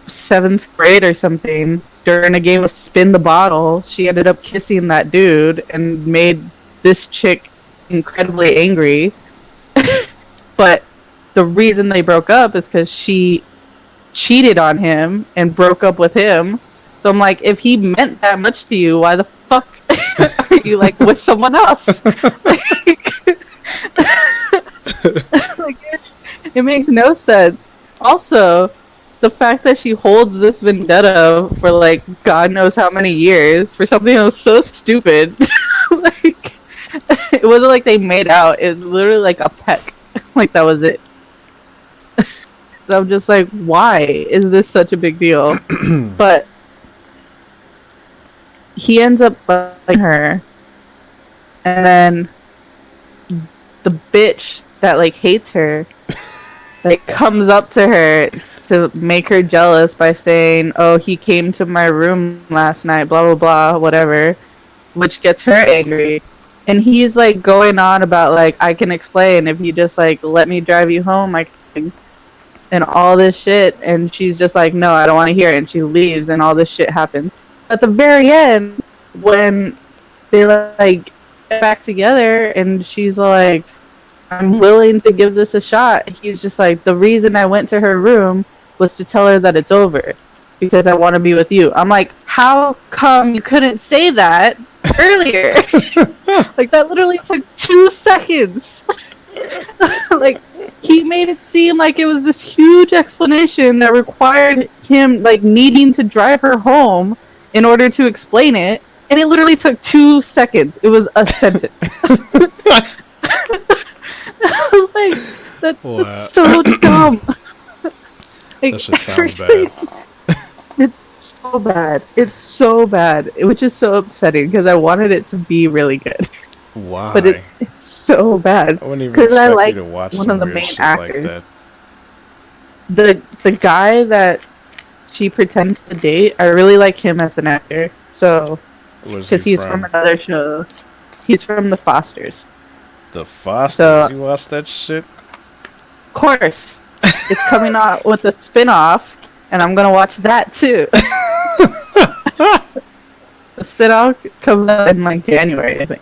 7th grade or something, during a game of spin the bottle, she ended up kissing that dude and made this chick incredibly angry. But the reason they broke up is because she cheated on him and broke up with him. So I'm like, if he meant that much to you, why the fuck are you like with someone else? Like, it makes no sense. Also, the fact that she holds this vendetta for like God knows how many years for something that was so stupid. Like, it wasn't like they made out. It was literally like a peck. Like, that was it. So I'm just like, why is this such a big deal? But he ends up liking her, and then the bitch that like hates her like comes up to her to make her jealous by saying, "Oh, he came to my room last night, blah blah blah, whatever," which gets her angry. And he's like going on about like, I can explain if you just like let me drive you home, I can, and all this shit. And she's just like, no, I don't want to hear it, and she leaves, and all this shit happens. At the very end, when they like get back together, and she's like, I'm willing to give this a shot. He's just like, the reason I went to her room was to tell her that it's over because I want to be with you. I'm like, how come you couldn't say that earlier? Like, that literally took 2 seconds. Like, he made it seem like it was this huge explanation that required him like needing to drive her home in order to explain it, and it literally took 2 seconds. It was a sentence. Like, that's so dumb. Like, That should sound bad. It's so bad. It's so bad, which is so upsetting because I wanted it to be really good. Why? But it's so bad. I wouldn't even Because expect I like you to watch one some of the weird main shit actors. like that. The guy that she pretends to date, I really like him as an actor. So, Where's because he he's from? from another show. He's from The Fosters. The Fosters. So, You watched that shit? of course, it's coming out with a spin-off, and I'm gonna watch that too. The spin-off comes out in like January, I think.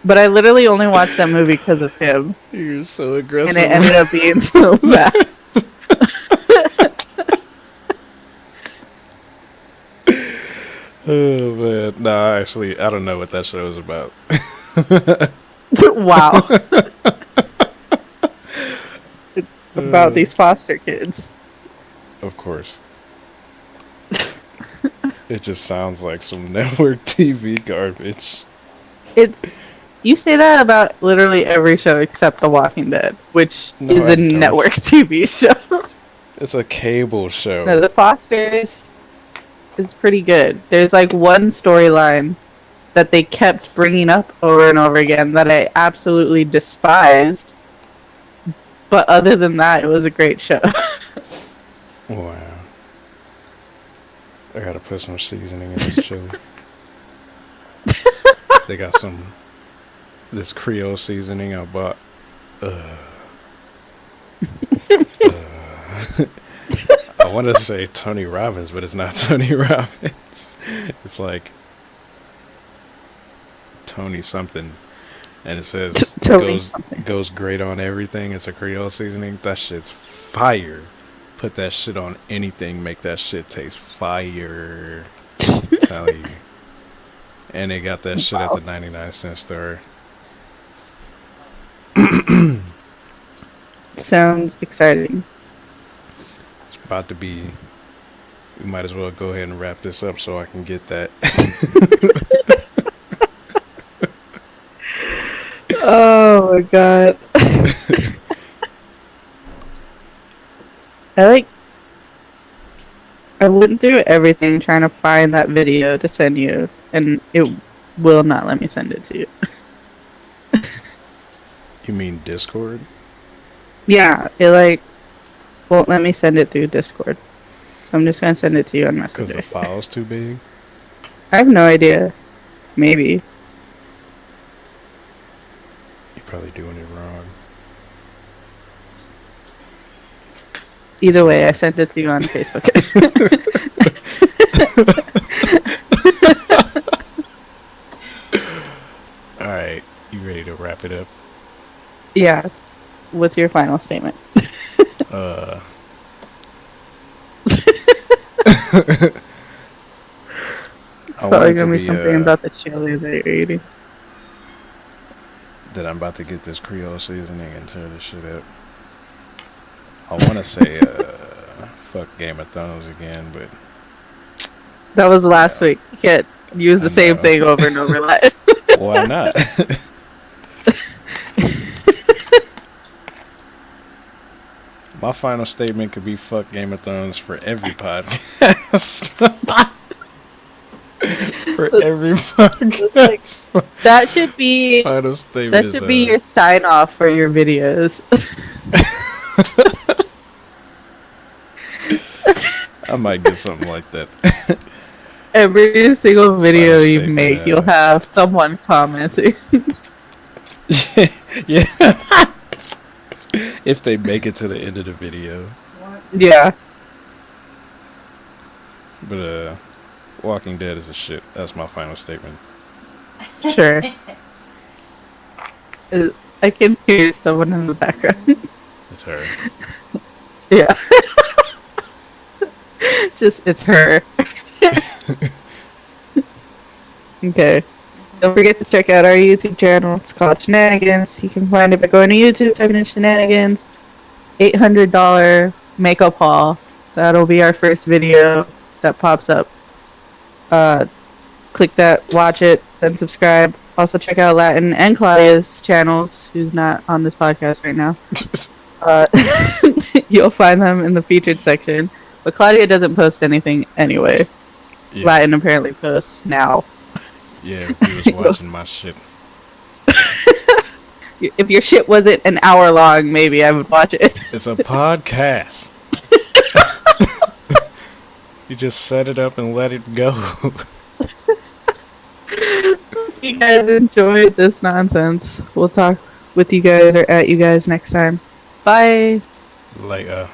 But I literally only watched that movie because of him, You're so and aggressive. it ended up being so bad. Oh man, nah. Actually, I don't know what that show is about. Wow. It's about these foster kids. Of course. It just sounds like some network TV garbage. It's You say that about literally every show except The Walking Dead, which No, is I a don't. network TV show. It's a cable show. No, The Fosters is pretty good. There's like one storyline that they kept bringing up over and over again that I absolutely despised. But other than that, it was a great show. Wow. I gotta put some seasoning in this chili. They got this Creole seasoning I bought. I want to say Tony Robbins, but it's not Tony Robbins. It's like Tony something, and it says Tony something. goes great on everything. It's a Creole seasoning. That shit's fire. Put that shit on anything. Make that shit taste fire. I'm telling you. And they got that shit at the 99-cent store. Sounds exciting. It's about to be. We might as well go ahead and wrap this up so I can get that. Oh my god. I went through everything trying to find that video to send you, and it will not let me send it to you. You mean Discord? Yeah, it like won't let me send it through Discord. So I'm just gonna send it to you on Because the Messenger. file's too big? I have no idea. Maybe. You're probably doing it wrong. Either way, I sent it to you on Facebook. All right, you ready to wrap it up? Yeah. What's your final statement? Uh, I want Probably it to gonna be be something about the chili that you're eating. that I'm about to get this Creole seasoning and tear this shit up. I want to say fuck Game of Thrones again, but That was last no, week. You can't use the I same know. thing over and over. Like, Why not? My final statement could be fuck Game of Thrones for every podcast. For every podcast. that should be Final statement is your sign off for your videos. I might get something like that. Every single video you statement, make, you'll have someone commenting. Yeah. If they make it to the end of the video. Yeah. But Walking Dead is a shit. That's my final statement. Sure. I can hear someone in the background. It's her. Yeah. Just, it's her. Okay. Don't forget to check out our YouTube channel. It's called Shenanigans. You can find it by going to YouTube, typing in Shenanigans. $800 makeup haul. That'll be our first video that pops up. Click that, watch it, then subscribe. Also check out Latin and Claudia's channels, who's not on this podcast right now. You'll find them in the featured section. But Claudia doesn't post anything anyway. Yeah. Latin apparently posts now. Yeah, if you was watching my shit. If your shit wasn't an hour long, maybe I would watch it. It's a podcast. You just set it up and let it go. If you guys enjoyed this nonsense, we'll talk with you guys or at you guys next time. Bye. Later.